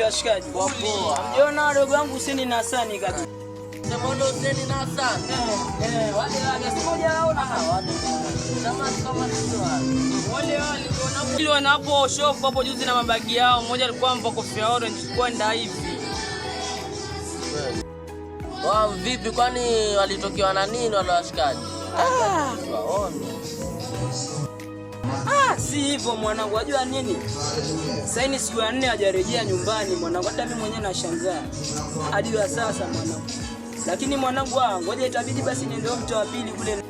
washikaji? Poa. Mjiona wadogo wangu Hussein na Hassan kabisa. Sema ndo Hussein na Hassan. Wale simoja naona. Kama sio Wale ili wanapo shop hapo juzi na mabagi yao. Mmoja alikuwa amevaa kofia orange kwenda hivi. Wao vipi kwani walitokewa na nini wale washikaji? Si hivyo mwanangu, wajua nini? Sasa ni siku ya 4 hajarejea nyumbani mwanangu, hata mimi mwenyewe nashangaa. Hadi wa sasa mwanangu. Lakini mwanangu ngoja itabidi basi niende mtu wa pili kule.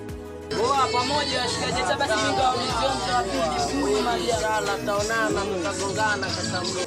Pamoja washikaji, hata basi ningaulize mtu wa pili kule Majara taonana mtagongana kaka mdogo.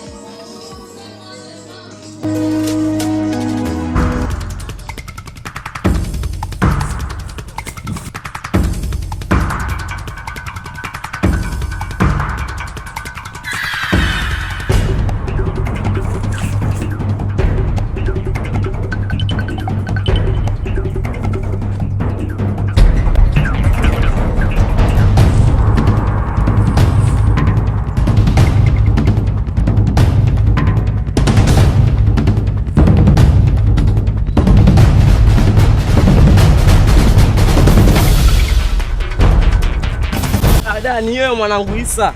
Ni wewe mwanangu Isa.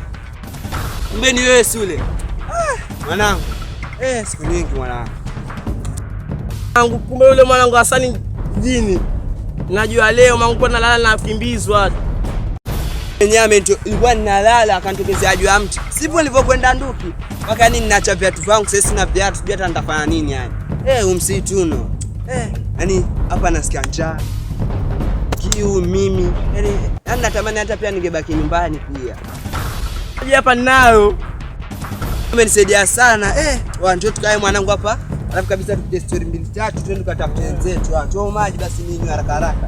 Kumbe ni wewe Sule. Mwanangu. Siku nyingi mwanangu. Kumbe yule mwanangu Hassan jini. Najua leo mwanangu nalala na kimbizwa. Nyame ndio ilikuwa ninalala akanitokezea juu ya mti. Sipo nilipokwenda nduki. Mpaka nini ninaacha viatu vangu sasa sina viatu, sijui hata nitafanya nini yani. Umsituno. Yaani hapa nasikia njaa. Kiu mimi. Yaani natamani hata pia ningebaki nyumbani pia. Hapa ninayo. Umenisaidia sana. Njoo tukae mwanangu hapa. Alafu kabisa tupige story 2 3 twende tukatafute wenzetu. Njoo maji basi nini haraka haraka.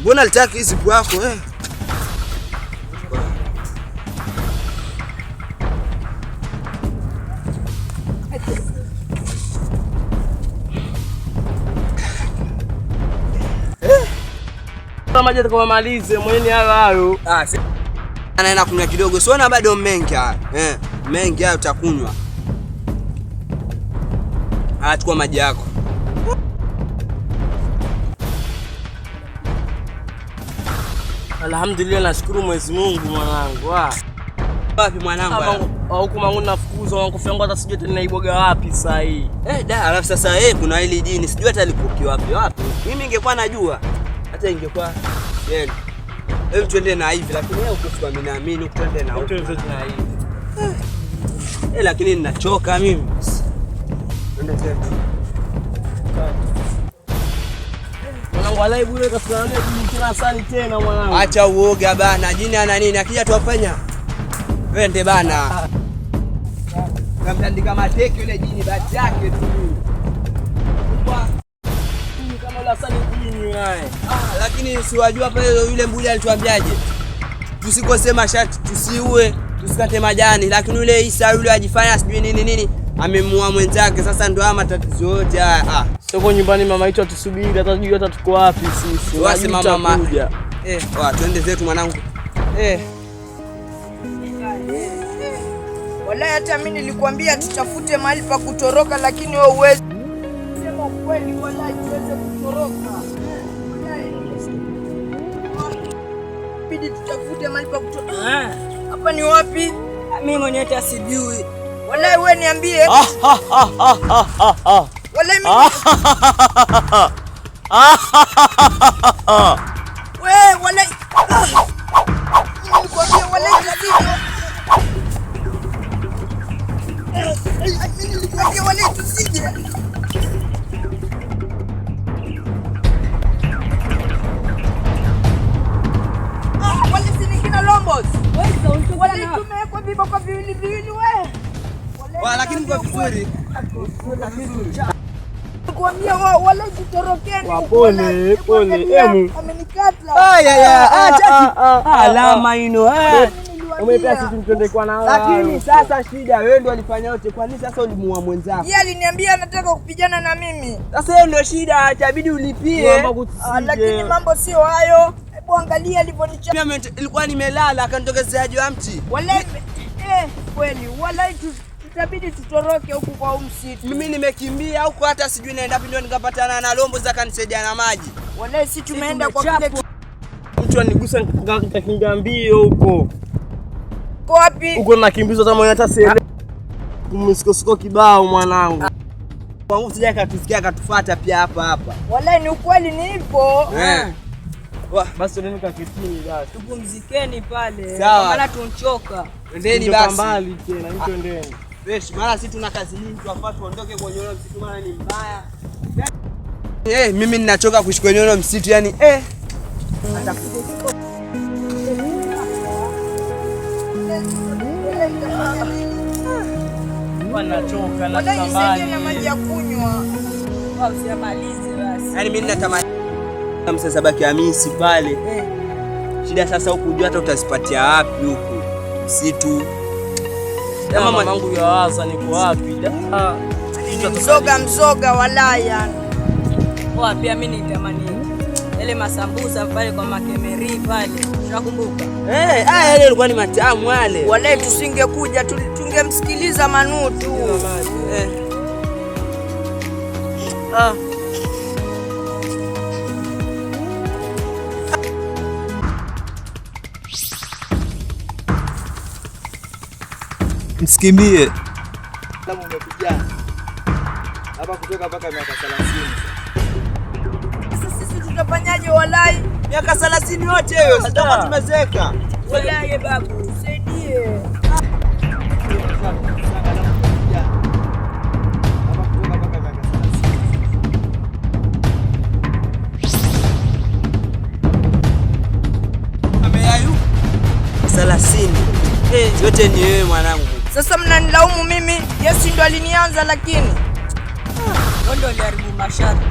Mbona alitaka hizi kwako Maji atakamalize mwenye hayo. Anaenda kunywa kidogo. Siona bado mengi haya. Mengi haya utakunywa. Chukua maji yako. Alhamdulillah, nashukuru Mwenyezi Mungu mwanangu. Wapi mwanangu? Huko mangu nafukuzwa wangu kofia yangu hata sijui tena naiboga wapi sasa hii. Alafu sasa kuna hili jini sijui hata likoki wapi. Mimi ningekuwa najua. Hata ingekuwa twende na hivi lakini ukifika mimi naamini twende na huko. Twende na hivi. Lakini ninachoka mimi. Twende tena. Mwanangu alai bure kasana tena Hassan tena mwanangu. Acha uoga bana. Jini ana nini? Akija tuwafanya. Twende bana. Kamtandika mateke yule jini bati yake tu. Lakini siwajua pale yule mbuja alituambiaje? Tusikose mashati, tusiue, tusikate majani, lakini yule Isa yule ajifanya sijui nini amemua mwenzake. Sasa ndio matatizo yote haya. Soko nyumbani mama yetu atusubiri hata sijui hata tuko wapi sisi. Wasi mama. Twende zetu mwanangu. Wallahi hata mimi nilikwambia tutafute mahali pa kutoroka lakini wewe uwezi. Sema kweli wallahi tuweze kutoroka. Bidi tutafute mahali pa kutoroka. Hapa ni wapi? Mimi mwenyewe hata sijui. Wallahi wewe niambie. Wallahi mimi. Wewe wallahi. Nilikwambia wallahi lazima. Nilikwambia wallahi tusije. Wale sinikina lombos. Wale tumewekwa viboko viwili wewe. Lakini mko vizuri. Kuambia wale tutorokeni. Pole. Amenikata. Acha. Alama ino. Umepea sisi mtende kwa na. Lakini sasa shida wewe ndio alifanya yote. Kwa nini sasa ulimuua mwenzako? Yeye aliniambia anataka kupigana na mimi. Sasa hiyo ndio shida, itabidi ulipie. Lakini mambo sio hayo. Hebu angalia alivyonichapa. Mimi ilikuwa nimelala akanitokezea juu ya mti. Wallahi kweli wallahi itabidi tutoroke huku kwa msitu. Mimi nimekimbia huko hata sijui naenda wapi, ndio nikapatana na Lombo za kanisaidia na maji. Wale si tumeenda kwa kile mtu anigusa nikakimbia mbio huko. Kwa wapi? Huko nakimbizwa kama hata sasa. Kumsikosiko kibao mwanangu. Kwa nguvu sija katusikia katufuata pia hapa. Wale ni ukweli nipo. Basi ndio nikakitini basi. Tupumzikeni pale. Maana tunchoka. Twendeni basi. Mbali tena, twendeni. Fresh, maana sisi tuna kazi nyingi, tuafaa tuondoke kwenye ule msitu, maana ni mbaya. Mimi ninachoka kuishi kwenye ule msitu yani Wanachoka na tambani. Na maji ya kunywa. Usiamalize basi. Yaani mimi natamani msasa baki Hamisi pale. Shida sasa huku jua hata utazipatia wapi huku msitu. Kama mamangu yawaza niko wapi? Mzoga walaya. Pia mimi nitamani ile masambusa pale kwa Makemeri pale. Unakumbuka? Yale ilikuwa ni matamu wale. Wale tusingekuja tungemsikiliza Manutu. Msikimbie. Kama umekuja hapa kutoka mpaka miaka 30. Sasa sisi tutafanyaje walai? Miaka 30 yote hiyo sitakuwa tumezeka. Walai babu, usaidie. Ameyayu 30. Yote ni wewe mwanangu. Sasa mnanilaumu mimi? Yesu ndo alinianza lakini. Wewe ndo uliharibu masharti.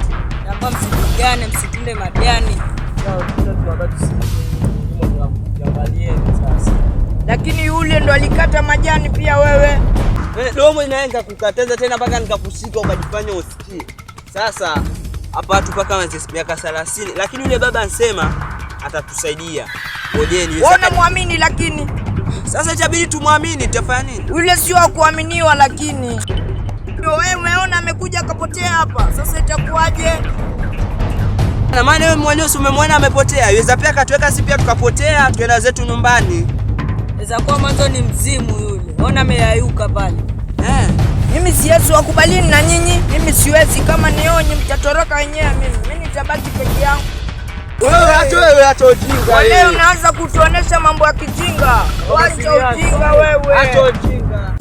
Naomba msipigane, msitunde majani. Lakini yule ndo alikata majani pia wewe. Domo inaanza kukataza tena mpaka nikakushika ukajifanya usikie. Sasa hapa watu mpaka miaka 30, lakini yule baba ansema atatusaidia. Ngojeni. Wewe muamini lakini. Sasa itabidi tumwamini, tutafanya nini? Yule sio wa kuaminiwa lakini. Ndio wewe umeona amekuja akapotea hapa. Sasa itakuwaje? Na maana wewe mwenyewe umemwona amepotea. Yaweza pia katuweka sisi pia tukapotea, tuenda zetu nyumbani. Inaweza kuwa mwanzo ni mzimu yule. Ona ameyayuka pale. Mimi siwezi wakubalini na nyinyi. Mimi siwezi, kama nionyi mtatoroka wenyewe mimi nitabaki peke yangu. Wewe acha ujinga. Leo unaanza kutuonesha mambo ya kijinga. Acha ujinga wewe. Acha ujinga.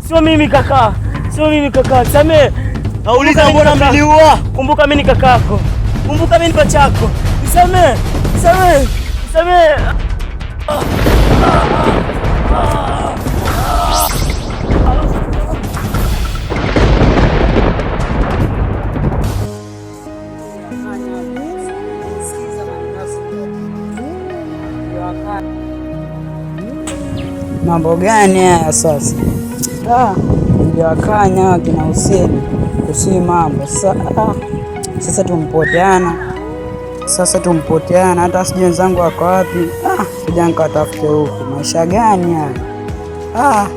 Sio mimi kaka. Samee. Nauliza mbona mliniua? Kumbuka mimi ni kakako. Kumbuka mimi ni pachako. Samee. Mambo gani haya sasa? Niliwakanya kina Huseni kusi mambo. Sasa tumpoteana. Hata sijui wenzangu wako wapi. Kuja nikatafute huku. Maisha gani haya?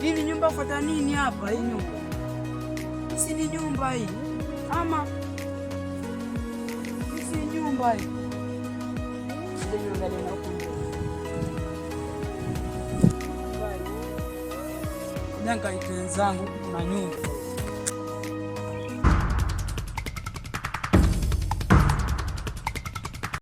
Hivi wafuata nini hapa? Hii nyumba si ni nyumba hii ama si nyumba hii? Nikaite wenzangu na nyumba